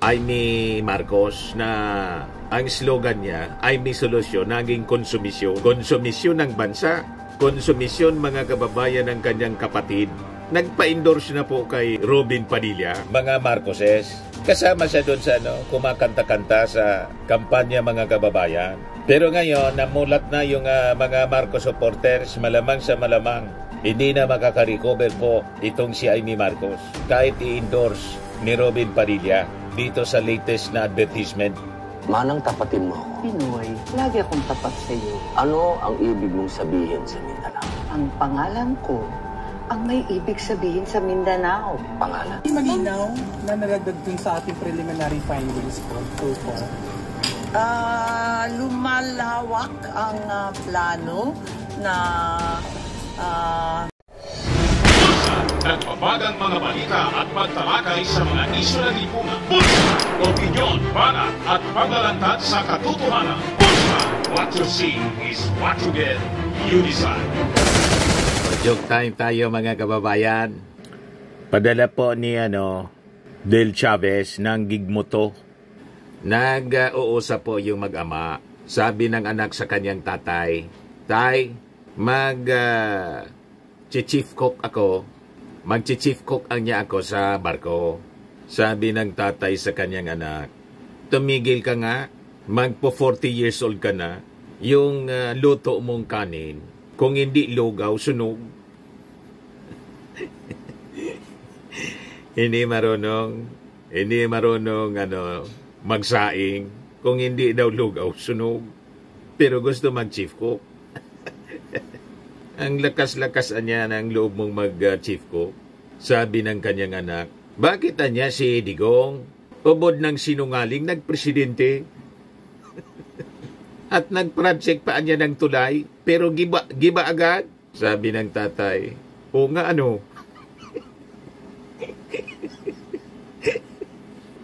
Amy Marcos na ang slogan niya ay may solusyon, naging konsumisyon. Konsumisyon ng bansa, konsumisyon mga kababayan ng kanyang kapatid. Nagpa-endorse na po kay Robin Padilla, mga Marcoses. Kasama siya doon sa kumakanta-kanta sa kampanya mga kababayan. Pero ngayon, namulat na yung mga Marcos supporters, malamang sa malamang, hindi na makaka-recover po itong si Amy Marcos kahit i-endorse ni Robin Padilla dito sa latest na advertisement. Manang tapatin mo ako. Pinoy, lagi akong tapat sa iyo. Ano ang ibig mong sabihin sa Mindanao? Ang pangalan ko ang may ibig sabihin sa Mindanao. Pangalan? Malinaw na naragdag dun sa ating preliminary findings po. Lumalawak ang plano na nagbabagang mga balita at pagtalakay sa mga isyu ng lipunan. Bulsa! Opinyon, banat at paglalantad sa katotohanan. Bulsa! What you see is what you get. You decide. Joke time tayo mga kababayan. Padala po ni Del Chavez ng gigmoto. Nag-uusap po yung mag-ama. Sabi ng anak sa kanyang tatay, Tay, chief cook ako. Mag-chief cook ang niya ako sa barko. Sabi ng tatay sa kanyang anak, tumigil ka nga, magpo 40 years old ka na, yung luto mong kanin, kung hindi lugaw, sunog. Hindi marunong magsaing, kung hindi daw lugaw, sunog. Pero gusto mag-chief cook. Ang lakas-lakas niya ng loob mong mag-chief cook. Sabi ng kanyang anak, bakit niya si Digong, ubod ng sinungaling, nagpresidente? At nag-project pa niya ng tulay, pero giba agad? Sabi ng tatay, o nga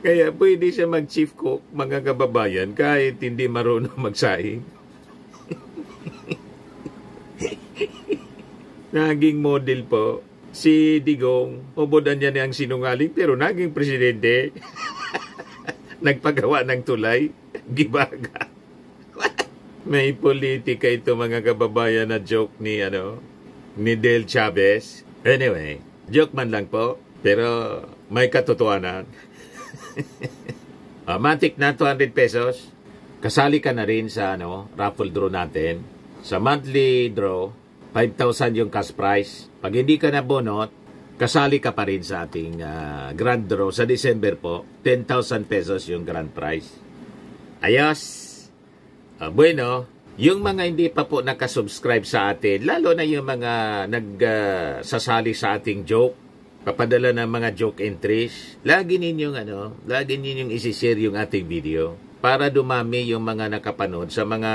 Kaya pwede siya mag-chief cook, mga kababayan, kahit hindi marunong magsaing. Naging model po si Digong. Ubodan niya niyang sinungaling pero naging presidente. Nagpagawa ng tulay. Gibaga. May politika ito mga kababayan na joke ni Del Chavez. Anyway, joke man lang po pero may katotohanan. Matik na 200 pesos. Kasali ka na rin sa raffle draw natin. Sa monthly draw, 5,000 yung cash prize. Pag hindi ka nabonot, kasali ka pa rin sa ating grand draw. Sa December po, 10,000 pesos yung grand prize. Ayos! Bueno, yung mga hindi pa po nakasubscribe sa atin, lalo na yung mga nagsasali sa ating joke, papadala ng mga joke entries, lagi ninyong isi-share yung ating video para dumami yung mga nakapanood sa mga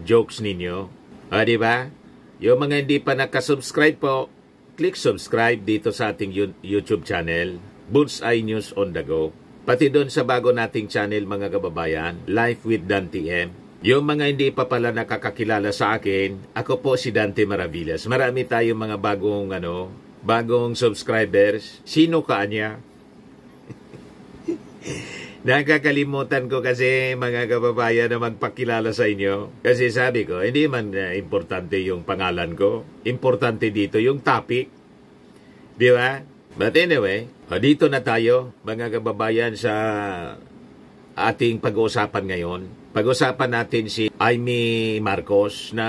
jokes ninyo. Di ba? Yung mga hindi pa nakasubscribe po, click subscribe dito sa ating YouTube channel, Bullseye News on the Go. Pati doon sa bago nating channel mga kababayan, Life with Dan TM. Yung mga hindi pa pala nakakakilala sa akin, ako po si Dante Maravillas. Marami tayong mga bagong subscribers. Sino ka niya? Nakakalimutan ko kasi mga kababayan na magpakilala sa inyo. Kasi sabi ko, hindi man importante yung pangalan ko. Importante dito yung topic. Di ba? But anyway, dito na tayo mga kababayan sa ating pag-uusapan ngayon. Pag-uusapan natin si Amy Marcos na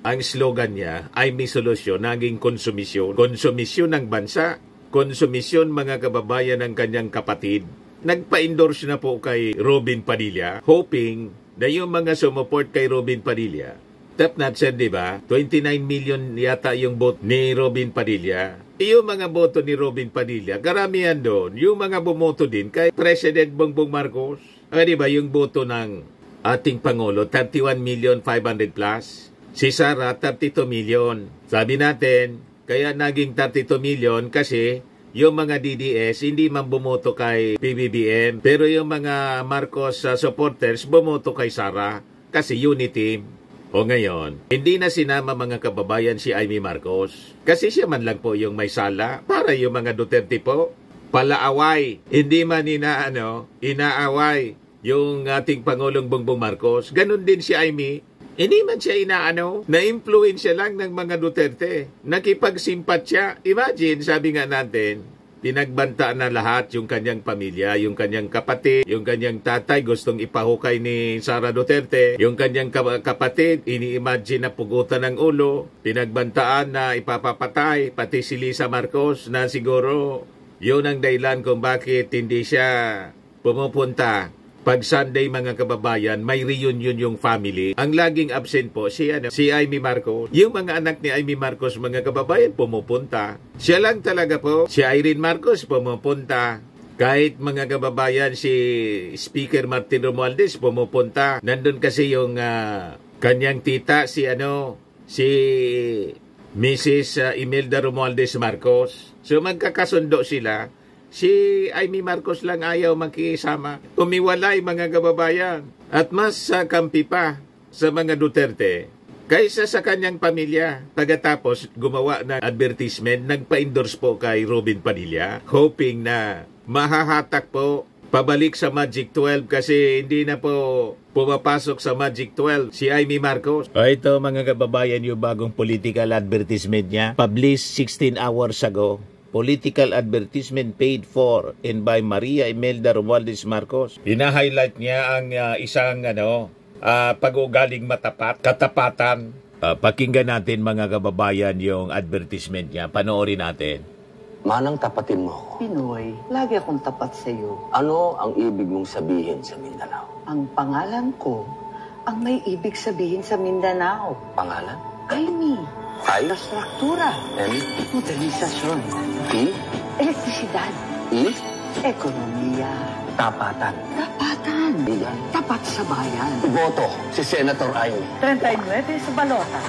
ang slogan niya ay may solusyon, naging konsumisyon. Konsumisyon ng bansa, konsumisyon mga kababayan ng kanyang kapatid. Nagpa-endorse na po kay Robin Padilla, hoping na yung mga sumuport kay Robin Padilla. Top notch, di ba? 29 million yata yung vote ni Robin Padilla. Yung mga boto ni Robin Padilla, karamihan doon, yung mga bumoto din kay President Bongbong Marcos. Di ba, yung boto ng ating Pangulo, 31 million 500 plus. Si Sara, 32 million. Sabi natin, kaya naging 32 million kasi yung mga DDS hindi man bumoto kay PBBM, pero yung mga Marcos supporters bumoto kay Sara kasi unity. O ngayon, hindi na sinama mga kababayan si Amy Marcos kasi siya man lang po yung may sala para yung mga Duterte po. palaaway. Hindi man inaaway yung ating Pangulong Bongbong Marcos. Ganon din si Amy. Hindi man siya na-influensya lang ng mga Duterte. Nakipagsimpat siya. Imagine, sabi nga natin, pinagbantaan na lahat yung kanyang pamilya, yung kanyang kapatid, yung kanyang tatay gustong ipahukay ni Sara Duterte, yung kanyang kapatid ini-imagine na pugutan ng ulo, pinagbantaan na ipapapatay, pati si Lisa Marcos na siguro yun ang dahilan kung bakit hindi siya pumupunta. Pag Sunday, mga kababayan, may reunion yung family. Ang laging absent po si Amy Marcos. Yung mga anak ni Amy Marcos, mga kababayan, pumupunta. Siya lang talaga po. Si Irene Marcos pumupunta. Kahit mga kababayan, si Speaker Martin Romualdez pumupunta. Nandun kasi yung kanyang tita, si Mrs. Imelda Romualdez Marcos. So magkakasundo sila. Si Amy Marcos lang ayaw makisama. Umiwalay, mga kababayan. At mas kampi pa sa mga Duterte kaysa sa kanyang pamilya. Pagkatapos gumawa ng advertisement, nagpa-endorse po kay Robin Padilla, hoping na mahahatak po pabalik sa Magic 12 kasi hindi na po pumapasok sa Magic 12 si Amy Marcos. Ito, mga kababayan, yung bagong political advertisement niya, published 16 hours ago. Political advertisement paid for and by Maria Imelda Romualdez Marcos. Ina-highlight niya ang isang pag-ugaling matapat, katapatan. Pakinggan natin, mga kababayan, yung advertisement niya. Panoorin natin. Manang tapatin mo ako. Pinoy, lagi akong tapat sa iyo. Ano ang ibig mong sabihin sa Mindanao? Ang pangalan ko, ang may ibig sabihin sa Mindanao. Pangalan? Amy. Ay? Struktura. M? Modernisasyon. T? Elektrisidad. E? Ekonomiya. Tapatan. Tapatan. Bigan. Tapat sa bayan. Boto si Senator Amy. 39 sa balota.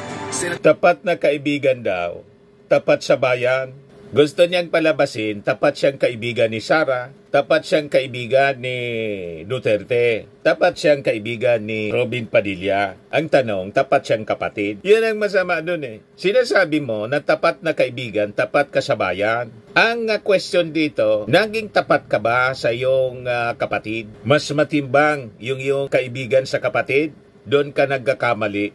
Tapat na kaibigan daw. Tapat sa bayan. Gusto niyang palabasin, tapat siyang kaibigan ni Sara, tapat siyang kaibigan ni Duterte, tapat siyang kaibigan ni Robin Padilla. Ang tanong, tapat siyang kapatid? Yan ang masama dun eh. Sinasabi mo na tapat na kaibigan, tapat ka sa bayan. Ang question dito, naging tapat ka ba sa iyong kapatid? Mas matimbang yung iyong kaibigan sa kapatid? Doon ka nagkakamali,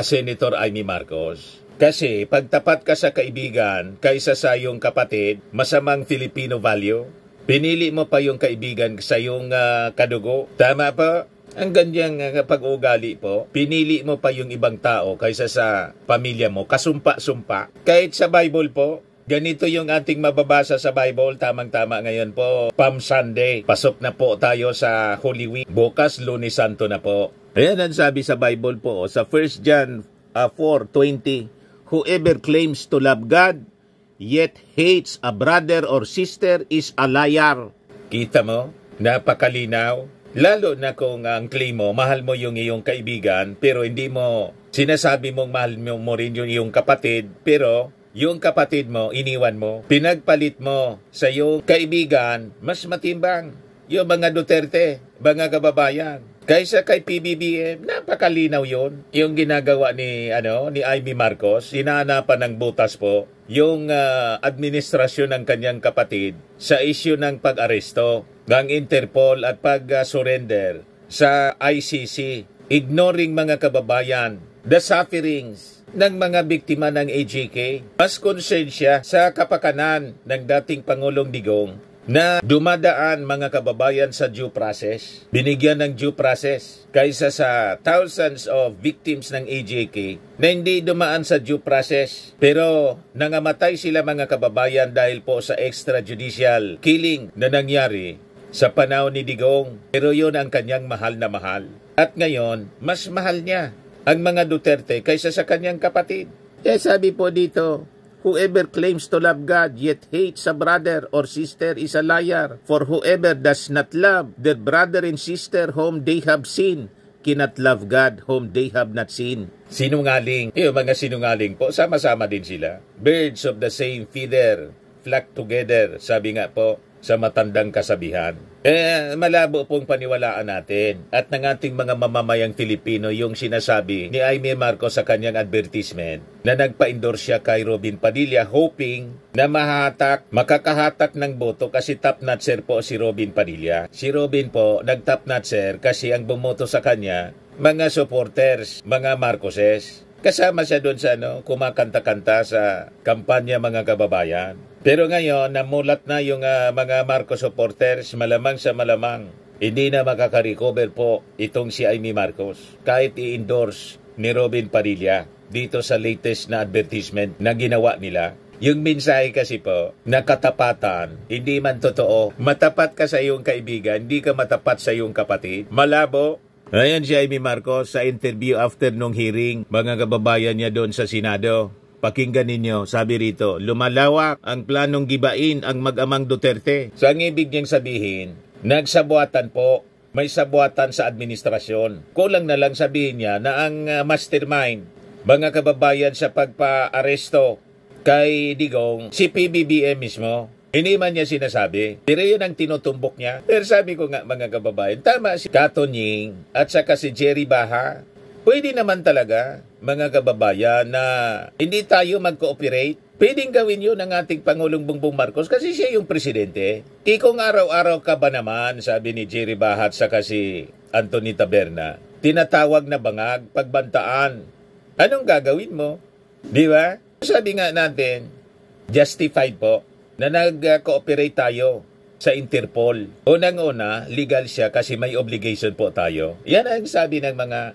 Senator Amy Marcos. Kasi pag tapat ka sa kaibigan kaysa sa iyong kapatid, masamang Filipino value. Pinili mo pa yung kaibigan sa iyong kadugo. Tama pa? Ang ganyang pag-ugali po. Pinili mo pa yung ibang tao kaysa sa pamilya mo. Kasumpa-sumpa. Kahit sa Bible po, ganito yung ating mababasa sa Bible. Tamang-tama ngayon po, Palm Sunday. Pasok na po tayo sa Holy Week. Bukas, Lunes Santo na po. Ayan ang sabi sa Bible po, sa 1 John 4:20. Whoever claims to love God, yet hates a brother or sister is a liar. Kita mo? Napakalinaw. Lalo na kung ang claim mo, mahal mo yung iyong kaibigan, pero hindi mo sinasabi mong mahal mo rin yung iyong kapatid, pero yung kapatid mo, iniwan mo. Pinagpalit mo sa iyong kaibigan, mas matimbang. Yung mga Duterte, mga kababayan. Kaysa kay PBBM, napakalinaw yon. Yung ginagawa ni Amy Marcos, hinahanapan ng butas po yung administrasyon ng kanyang kapatid sa issue ng pag-aresto ng Interpol at pag-surrender sa ICC. Ignoring, mga kababayan, the sufferings ng mga biktima ng AJK. Mas concerned siya sa kapakanan ng dating Pangulong Digong na dumadaan, mga kababayan, sa due process, binigyan ng due process, kaysa sa thousands of victims ng AJK na hindi dumaan sa due process, pero nangamatay sila, mga kababayan, dahil po sa extrajudicial killing na nangyari sa panahon ni Digong. Pero yun ang kanyang mahal na mahal. At ngayon, mas mahal niya ang mga Duterte kaysa sa kanyang kapatid. Kaya sabi po dito, whoever claims to love God yet hates a brother or sister is a liar. For whoever does not love their brother and sister whom they have seen cannot love God whom they have not seen. Sinungaling. Yung mga sinungaling po, sama-sama din sila. Birds of the same feather flock together, sabi nga po sa matandang kasabihan. Malabo pong paniwalaan natin at ng ating mga mamamayang Pilipino yung sinasabi ni Jaime Marcos sa kanyang advertisement na nagpa-endorse siya kay Robin Padilla hoping na makakahatak ng boto kasi top-notcher po si Robin Padilla. Si Robin po nag-top-notcher kasi ang bumoto sa kanya mga supporters, mga Marcoses. Kasama siya doon sa kumakanta-kanta sa kampanya mga kababayan. Pero ngayon, namulat na yung mga Marcos supporters, malamang sa malamang. Hindi na makaka-recover po itong si Jaime Marcos kahit i-endorse ni Robin Padilla dito sa latest na advertisement na ginawa nila. Yung mensahe kasi po, na katapatan, hindi man totoo. Matapat ka sa iyong kaibigan, hindi ka matapat sa iyong kapatid. Malabo. Ayan si Jaime Marcos sa interview after nung hearing, mga kababayan niya doon sa Senado. Pakinggan ninyo, sabi rito, lumalawak ang planong gibain ang mag-amang Duterte. So ang ibig niyang sabihin, nagsabuatan po, may sabuatan sa administrasyon. Kulang na lang sabihin niya na ang mastermind, mga kababayan sa pagpa-aresto kay Digong, si PBBM mismo. Hindi man niya sinasabi, pero yun ang tinutumbok niya. Pero sabi ko nga mga kababayan, tama si Katonying at saka si Jerry Baha. Pwede naman talaga mga kababayan na hindi tayo mag-cooperate. Pwedeng gawin yun ng ating Pangulong Bongbong Marcos kasi siya yung presidente. Kung araw-araw ka ba naman, sabi ni Jerry Baha at saka si Anthony Taberna, tinatawag na bangag, pagbantaan. Anong gagawin mo? Di ba? Sabi nga natin, justified po na nag-cooperate tayo sa Interpol. Unang-una, legal siya kasi may obligation po tayo. Yan ang sabi ng mga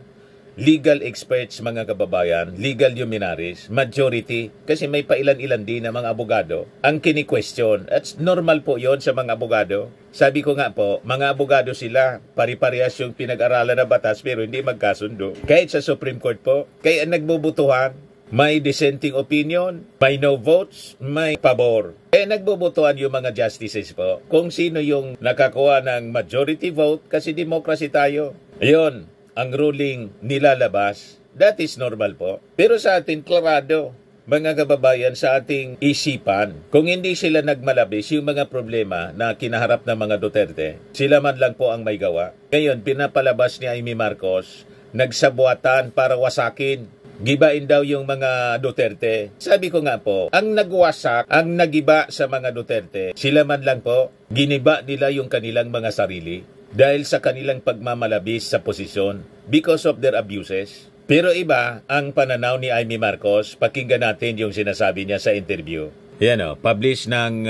legal experts, mga kababayan, legal luminaries, majority, kasi may pailan-ilan din na mga abogado ang kini-question. At normal po yon sa mga abogado. Sabi ko nga po, mga abogado sila, pari-parehas yung pinag-aralan na batas pero hindi magkasundo. Kahit sa Supreme Court po, kaya nagbubutuhan, may dissenting opinion, may no votes, may pabor. Nagbobotohan yung mga justices po kung sino yung nakakuha ng majority vote kasi democracy tayo. Ayun, ang ruling nilalabas. That is normal po. Pero sa atin, klarado, mga kababayan, sa ating isipan, kung hindi sila nagmalabis yung mga problema na kinaharap ng mga Duterte, sila man lang po ang may gawa. Ngayon, pinapalabas ni Jaime Marcos, nagsabuatan para wasakin. Gibain daw yung mga Duterte. Sabi ko nga po, ang nagwasak, ang nagiba sa mga Duterte, sila man lang po, giniba nila yung kanilang mga sarili dahil sa kanilang pagmamalabis sa posisyon because of their abuses. Pero iba ang pananaw ni Jaime Marcos. Pakinggan natin yung sinasabi niya sa interview. Yan publish ng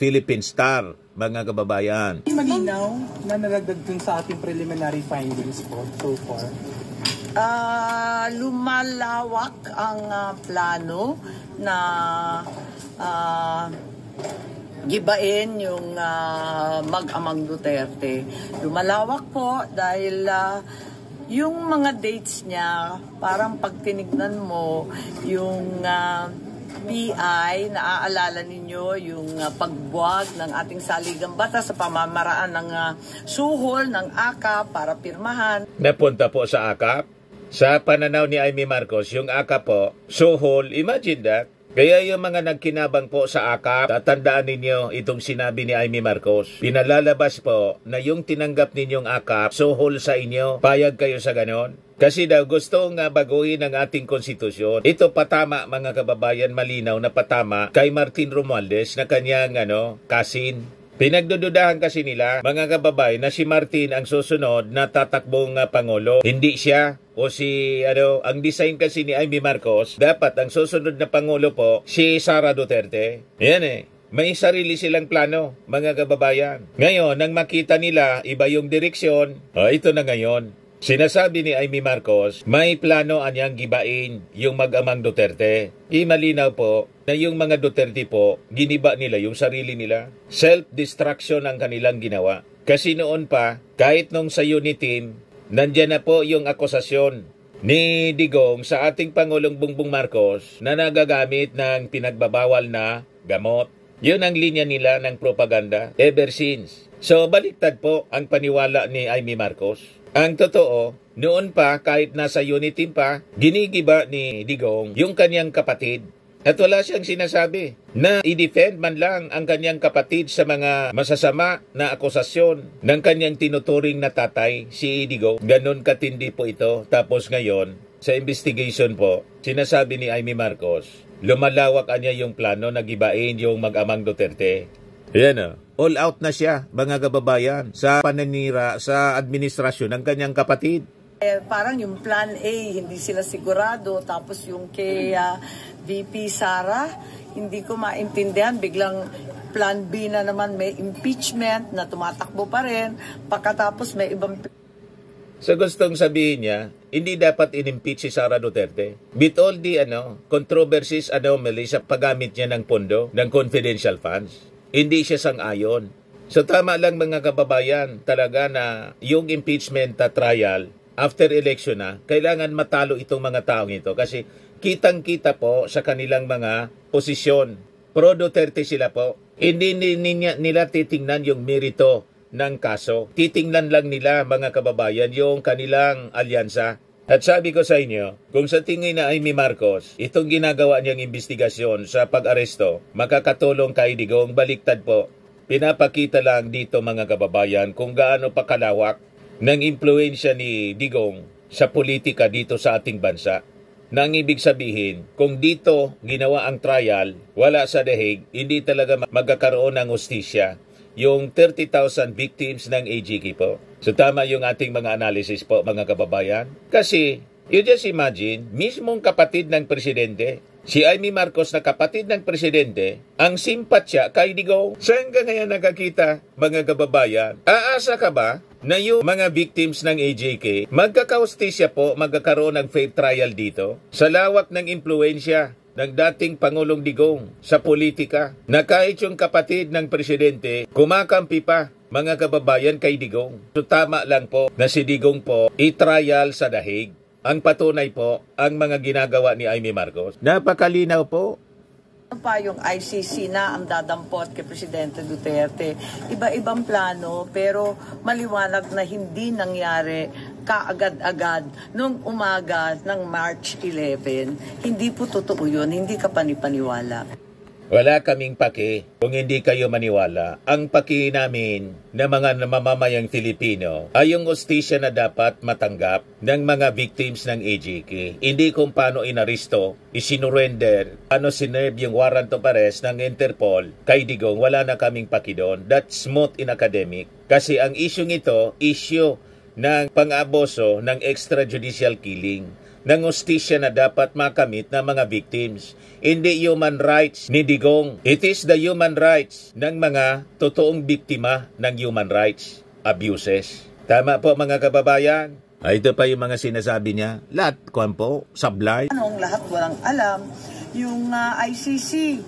Philippine Star, mga kababayan. Malinaw na nalagdag dun sa ating preliminary findings po so far. Lumalawak ang plano na gibain yung mag-amang Duterte. Lumalawak po dahil yung mga dates niya, parang pag tinignan mo yung PI, naaalala ninyo yung pagbuwag ng ating saligang batas sa pamamaraan ng suhol ng AKAP para pirmahan. Napunta po sa AKAP. Sa pananaw ni Jaime Marcos, yung AKAP po, suhol, imagine that. Kaya yung mga nagkinabang po sa AKAP, tatandaan ninyo itong sinabi ni Jaime Marcos. Pinalalabas po na yung tinanggap ninyong AKAP, suhol sa inyo, payag kayo sa ganon. Kasi daw gustong baguhin ang ating konstitusyon. Ito patama, mga kababayan, malinaw na patama kay Martin Romualdez na kanyang kasin. Pinagdududahan kasi nila, mga kababayan, na si Martin ang susunod na tatakbong Pangulo. Hindi siya. O ang design kasi ni Jaime Marcos, dapat ang susunod na Pangulo po, si Sara Duterte. Yan May sarili silang plano, mga kababayan. Ngayon, nang makita nila, iba yung direksyon, ito na ngayon. Sinasabi ni Jaime Marcos, may plano anyang gibain yung mag-amang Duterte. Malinaw po na yung mga Duterte po, giniba nila yung sarili nila. Self-destruction ang kanilang ginawa. Kasi noon pa, kahit nung sa unit team, nandyan na po yung akusasyon ni Digong sa ating Pangulong Bongbong Marcos na nagagamit ng pinagbabawal na gamot. Yun ang linya nila ng propaganda ever since. So, baliktad po ang paniwala ni Jaime Marcos. Ang totoo, noon pa, kahit nasa unit team pa, ginigiba ni Digong yung kanyang kapatid At wala siyang sinasabi na i-defend man lang ang kanyang kapatid sa mga masasama na akusasyon ng kanyang tinuturing na tatay, si Idigo. Ganon katindi po ito. Tapos ngayon, sa investigation po, sinasabi ni Amy Marcos, lumalawak niya yung plano na gibain yung mag-amang Duterte. Yan all out na siya, mga kababayan, sa pananira sa administrasyon ng kanyang kapatid. Parang yung plan A, hindi sila sigurado. Tapos yung kay VP Sara, hindi ko maintindihan. Biglang plan B na naman, may impeachment na tumatakbo pa rin. Pagkatapos may ibang... So gustong sabihin niya, hindi dapat in-impeach si Sara Duterte. With all the controversies, anomaly sa paggamit niya ng pondo, ng confidential funds, hindi siya sang-ayon. So tama lang mga kababayan, talaga na yung impeachment trial, after election na, kailangan matalo itong mga taong ito kasi kitang-kita po sa kanilang mga posisyon. Pro-Duterte sila po. Hindi nila titingnan yung merito ng kaso. Titingnan lang nila mga kababayan yung kanilang alyansa. At sabi ko sa inyo, kung sa tingin na Amy Marcos, itong ginagawa niyang investigasyon sa pag-aresto, makakatulong kay Digong, baliktad po. Pinapakita lang dito mga kababayan kung gaano pa kalawak ng impluensya ni Digong sa politika dito sa ating bansa. Nang ibig sabihin, kung dito ginawa ang trial, wala sa dahig, hindi talaga magkakaroon ng hustisya. Yung 30,000 victims ng AGK po. So tama yung ating mga analysis po mga kababayan. Kasi, you just imagine, mismong kapatid ng presidente, si Amy Marcos na kapatid ng presidente, ang simpatya kay Digong. Saan ka ngayon nakakita, mga kababayan? Aasa ka ba na yung mga victims ng AJK magkakaustisya po, magkakaroon ng fair trial dito? Sa lawak ng impluensya ng dating Pangulong Digong sa politika, na kahit yung kapatid ng presidente, kumakampi pa, mga kababayan, kay Digong. So tama lang po na si Digong po i-trial sa dahig. Ang patunay po, ang mga ginagawa ni Amy Marcos. Napakalinaw po. Pa yung ICC na ang dadampot kay Presidente Duterte. Iba-ibang plano pero maliwanag na hindi nangyari kaagad-agad nung umaga ng March 11. Hindi po totoo yun, hindi ka panipaniwala. Wala kaming paki kung hindi kayo maniwala. Ang paki namin na mga mamamayang Filipino ay yung hustisya na dapat matanggap ng mga victims ng AGK. Hindi kung paano inaristo, isinurrender, ano sinerve yung warrant of arrest ng Interpol kay Digong. Wala na kaming paki doon. That's smooth in academic. Kasi ang isyong ito, issue ng pang-abuso ng extrajudicial killing, ng hustisya na dapat makamit ng mga victims. Hindi human rights ni Digong. It is the human rights ng mga totoong biktima ng human rights abuses. Tama po mga kababayan? Ito pa yung mga sinasabi niya. Lahat, kuwan po, sablay. Anong lahat walang alam, yung ICC,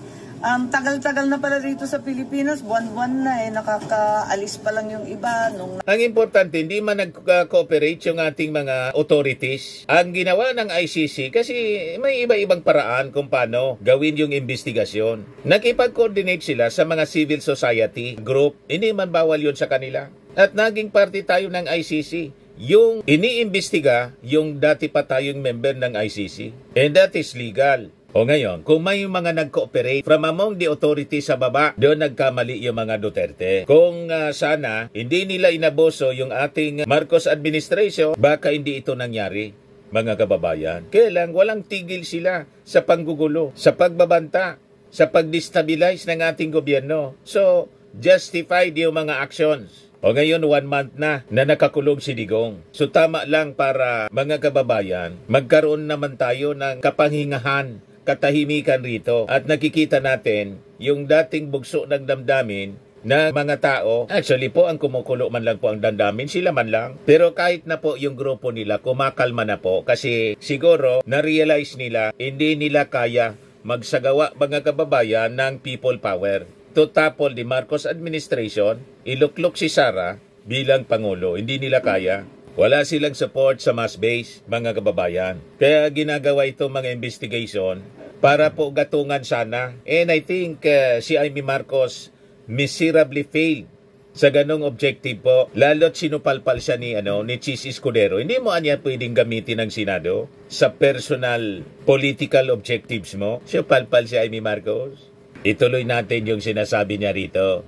tagal-tagal na pala rito sa Pilipinas, buwan-buwan na nakakaalis pa lang yung iba. Ang importante, hindi man nag-cooperate yung ating mga authorities. Ang ginawa ng ICC, kasi may iba-ibang paraan kung paano gawin yung investigasyon. Nakipag-coordinate sila sa mga civil society group, hindi man bawal yun sa kanila. At naging party tayo ng ICC. Yung iniimbestiga, yung dati pa tayong member ng ICC. And that is legal. O ngayon, kung may mga nag-cooperate from among the authorities sa baba, doon nagkamali yung mga Duterte. Kung sana hindi nila inaboso yung ating Marcos administration, baka hindi ito nangyari, mga kababayan. Kaya lang, walang tigil sila sa panggugulo, sa pagbabanta, sa pag-destabilize ng ating gobyerno. So, justified yung mga actions. O ngayon, 1 month na nakakulong si Digong. So tama lang para mga kababayan, magkaroon naman tayo ng kapanghingahan, katahimikan rito. At nakikita natin yung dating bugso ng damdamin na mga tao, actually po ang kumukulo man lang po ang damdamin, sila man lang. Pero kahit na po yung grupo nila, kumakalma na po kasi siguro na-realize nila, hindi nila kaya magsagawa mga kababayan ng people power. To topple the Marcos administration, iluklok si Sara bilang Pangulo. Hindi nila kaya. Wala silang support sa mass base, mga kababayan. Kaya ginagawa ito mga investigation para po gatungan sana. And I think si Amy Marcos miserably failed Sa ganong objective po, lalo't sinupalpal siya ni Chis Escudero, hindi mo anya pwedeng gamitin ng Senado sa personal political objectives mo. Sinupalpal si Amy Marcos. Ituloy natin yung sinasabi niya rito.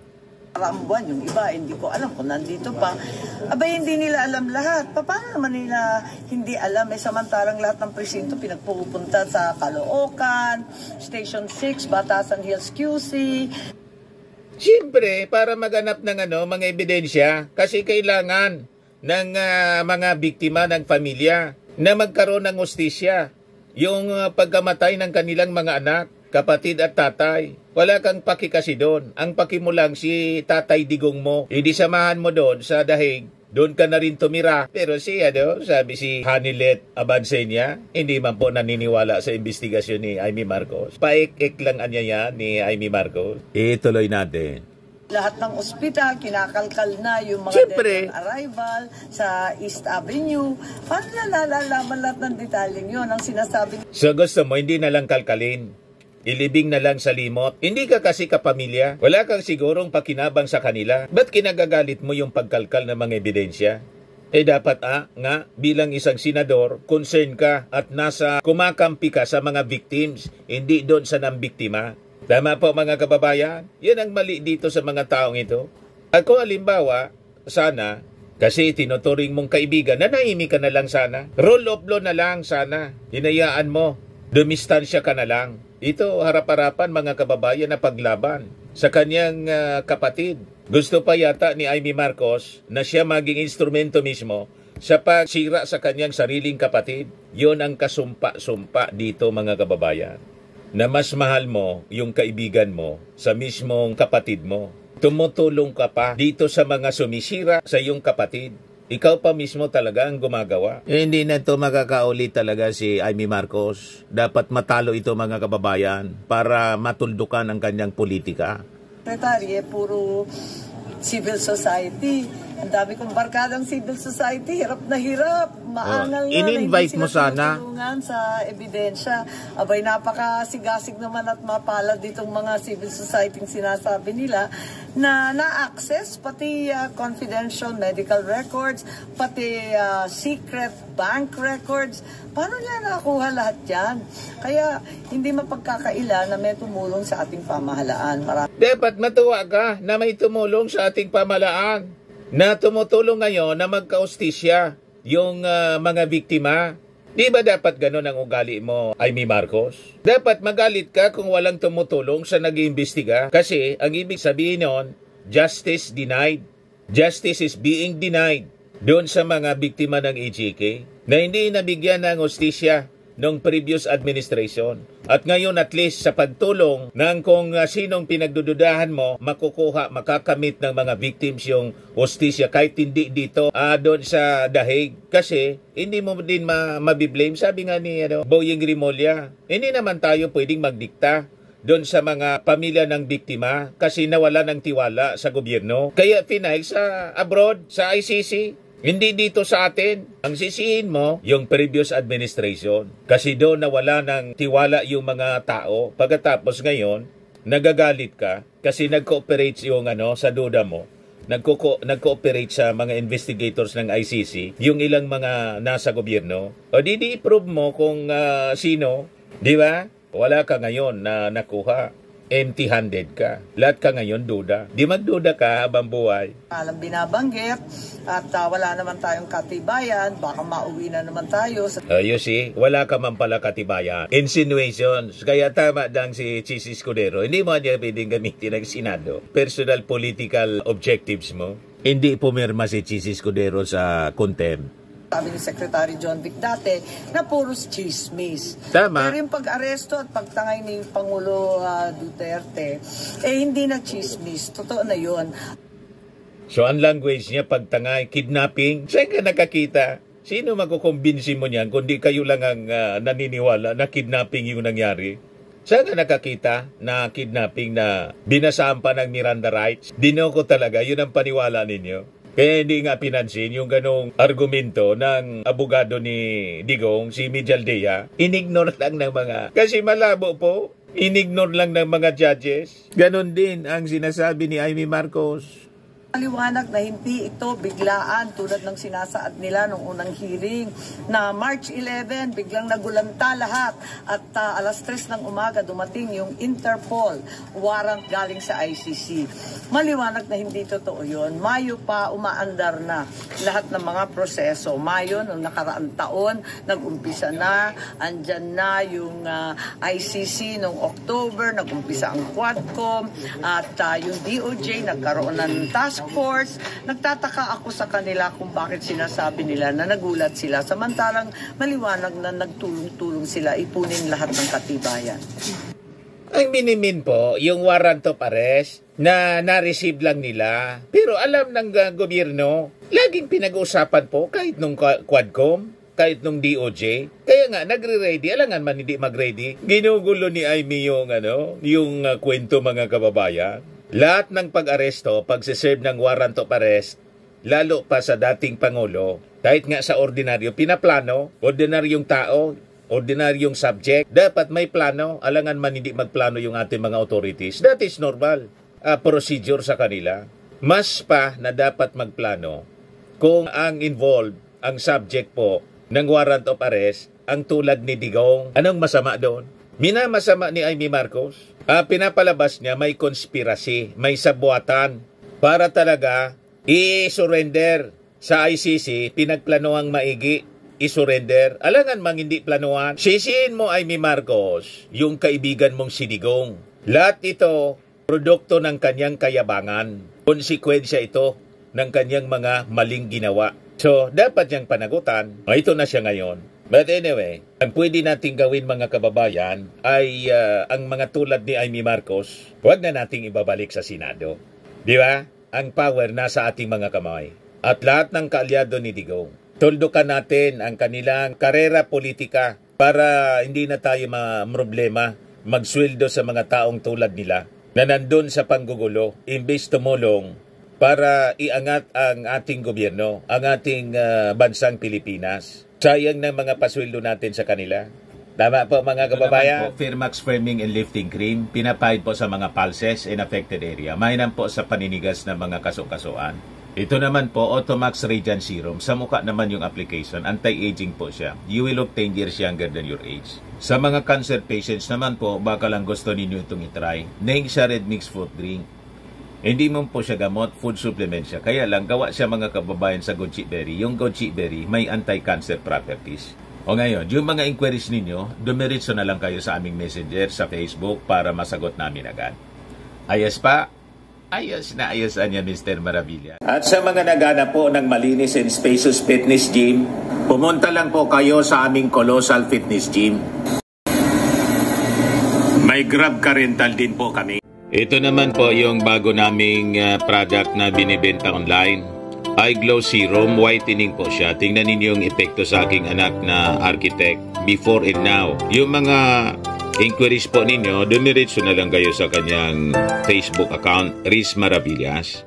Ang buwan, yung iba, hindi ko alam kung nandito pa. Abay, hindi nila alam lahat. Paano naman nila hindi alam? Samantarang lahat ng presinto pinagpupunta sa Caloocan, Station 6, Batasan Hills, QC. Siyempre, para maganap ng mga ebidensya, kasi kailangan ng mga biktima ng pamilya na magkaroon ng hustisya. Yung pagkamatay ng kanilang mga anak, kapatid at tatay. Wala kang paki kasi doon. Ang paki mo lang si Tatay Digong mo. Hindi samahan mo doon sa dahig. Doon ka na rin tumira. Pero sabi si Hanilet Abansenia, hindi man po naniniwala sa investigasyon ni Amy Marcos. Paik-ik lang anya yan ni Amy Marcos. Ituloy natin. Lahat ng ospital, kinakalkal na yung mga Siyempre, death on arrival sa East Avenue. Paano na nalalaman lahat ng detaling yun? Ang sinasabi. So gusto mo, hindi na lang kalkalin. Ilibing na lang sa limot. Hindi ka kasi kapamilya. Wala kang sigurong pakinabang sa kanila. Ba't kinagagalit mo yung pagkalkal ng mga ebidensya? Dapat nga bilang isang senador, concern ka at nasa kumakampi ka sa mga victims, hindi doon sa nambiktima. Tama po mga kababayan? Yan ang mali dito sa mga taong ito. Ako halimbawa, sana, kasi tinuturing mong kaibigan, nanahimik ka na lang sana. Rule of law na lang sana. Hinayaan mo. Dumistansya ka na lang. Ito harap-harapan mga kababayan na paglaban sa kanyang kapatid. Gusto pa yata ni Amy Marcos na siya maging instrumento mismo sa pagsira sa kanyang sariling kapatid. Yon ang kasumpa-sumpa dito mga kababayan. Na mas mahal mo yung kaibigan mo sa mismong kapatid mo. Tumutulong ka pa dito sa mga sumisira sa iyong kapatid. Ikaw pa mismo talaga ang gumagawa. Hindi na ito makakaulit talaga si Amy Marcos. Dapat matalo ito mga kababayan para matuldukan ang kanyang politika. Sekretary, puro civil society. Ang dami kong barkadang civil society. Hirap na hirap. Maangal na. In-invite mo sana. Sa ebidensya. Abay, napakasigasig naman at mapalad ditong mga civil society sinasabi nila na na-access pati confidential medical records, pati secret bank records. Paano niya nakakuha lahat yan? Kaya hindi mapagkakaila na may tumulong sa ating pamahalaan. Dapat matuwa ka na may tumulong sa ating pamahalaan. Na tumutulong ngayon na magkaustisya yung mga biktima. Di ba dapat ganun ang ugali mo, Amy Marcos? Dapat magalit ka kung walang tumutulong sa nag-iimbestiga. Kasi ang ibig sabihin nun, justice denied. Justice is being denied doon sa mga biktima ng EJK na hindi nabigyan ng hustisya nung previous administration. At ngayon at least sa pagtulong ng kung sinong pinagdududahan mo, makakamit ng mga victims yung hustisya kahit hindi dito doon sa dahig. Kasi hindi mo din mabiblame. Sabi nga ni Boying Rimulya, hindi naman tayo pwedeng magdikta doon sa mga pamilya ng biktima kasi nawala ng tiwala sa gobyerno. Kaya pinahig sa abroad, sa ICC. Hindi dito sa atin. Ang sisihin mo, yung previous administration. Kasi doon nawala ng tiwala yung mga tao. Pagkatapos ngayon, nagagalit ka kasi nag-cooperate yung sa duda mo. Nag-cooperate sa mga investigators ng ICC, yung ilang mga nasa gobyerno. O i-prove mo kung sino, di ba? Wala ka ngayon na nakuha. Empty-handed ka. Lahat ka ngayon duda. Di magduda ka habang buhay. Alam binabanggit at wala naman tayong katibayan. Baka mauwi na naman tayo. You see, wala ka man pala katibayan. Insinuations. Kaya tama dang si Chis Escudero. Hindi mo niya pwedeng gamitin ng Senado. Personal political objectives mo. Hindi pumirma si Chis Escudero sa contempt. Sabi ni Secretary John Vic dati na puros chismis. Tama. Pero yung pag-aresto at pagtangay ni Pangulo Duterte, hindi na chismis. Totoo na yun. So ang language niya, pagtangay, kidnapping, saan ka nakakita? Sino makukumbinsi mo niyan kundi kayo lang ang naniniwala na kidnapping yung nangyari? Saan ka nakakita na kidnapping na binasaan pa ng Miranda rights? Dinoko talaga, yun ang paniwala ninyo. Kaya hindi nga pinansin yung ganong argumento ng abogado ni Digong, si Mijaldea. Inignore lang ng mga, kasi malabo po, inignore lang ng mga judges. Ganon din ang sinasabi ni Amy Marcos. Maliwanag na hindi ito biglaan tulad ng sinasaad nila nung unang hearing na March 11 biglang nagulanta lahat at alas 3 ng umaga dumating yung Interpol warrant galing sa ICC. Maliwanag na hindi totoo yun. Mayo pa umaandar na lahat ng mga proseso. Mayo nung nakaraang taon nag-umpisa na, andyan na yung ICC nung October, nag-umpisa ang Quadcom at yung DOJ nagkaroon ng task force. Nagtataka ako sa kanila kung bakit sinasabi nila na nagulat sila samantalang maliwanag na nagtulong-tulong sila ipunin lahat ng katibayan. Ang minimin po, yung warrant of arrest na na-receive lang nila. Pero alam ng gobyerno, laging pinag-uusapan po kahit nung Quadcom, kahit nung DOJ. Kaya nga, nagre-ready. Alangan man hindi mag-ready. Ginugulo ni Amy yung kwento mga kababayan. Lahat ng pag-aresto, pagsiserve ng warrant of arrest, lalo pa sa dating Pangulo, kahit nga sa ordinaryo, pinaplano, ordinaryong tao, ordinaryong subject, dapat may plano, alangan man hindi magplano yung ating mga authorities. That is normal procedure sa kanila. Mas pa na dapat magplano kung ang involved, ang subject po ng warrant of arrest, ang tulad ni Digong. Anong masama doon? Minamasama ni Amy Marcos. Pinapalabas niya may konspirasi, may sabuatan para talaga i-surrender sa ICC, pinagplanoang maigi, i-surrender. Alangan mang hindi planuhan. Sisihin mo, Amy Marcos, yung kaibigan mong si Digong. Lahat ito, produkto ng kanyang kayabangan. Konsekwensya ito ng kanyang mga maling ginawa. So, dapat niyang panagutan. Ito na siya ngayon. But anyway, ang pwede nating gawin mga kababayan ay ang mga tulad ni Amy Marcos, huwag na nating ibabalik sa Senado. Di ba? Ang power nasa ating mga kamay. At lahat ng kaalyado ni Digong, tuldukan natin ang kanilang karera politika para hindi na tayo problema magsweldo sa mga taong tulad nila na nandun sa panggugulo, imbes tumulong para iangat ang ating gobyerno, ang ating bansang Pilipinas. Sayang ng mga pasweldo natin sa kanila. Tama po mga kababayan. Po, Firmax Firming and Lifting Cream, pinapahid po sa mga pulses in affected area. Mainam po sa paninigas ng mga kaso-kasuan. Ito naman po, Automax Radiant Serum. Sa mukha naman yung application, anti-aging po siya. You will look 10 years younger than your age. Sa mga cancer patients naman po, baka lang gusto ninyo itong itry. Nengsa Red Mix Fruit Drink. Hindi mo po siya gamot, food supplement siya. Kaya lang, gawa siya mga kababayan sa goji berry. Yung goji berry may anti-cancer properties. O ngayon, yung mga inquiries ninyo, dumiritso na lang kayo sa aming messenger sa Facebook para masagot namin agad. Ayos pa? Ayos na ayos niya, Mr. Maravilla. At sa mga nagana po ng malinis and spacious fitness gym, pumunta lang po kayo sa aming Colossal Fitness Gym. May Grab Car Rental din po kami. Ito naman po yung bago naming product na binibenta online. Eye Glow Serum, whitening po siya. Tingnan ninyo yung epekto sa aking anak na architect before and now. Yung mga inquiries po ninyo, dumiretso na lang kayo sa kanyang Facebook account, Riz Maravillas.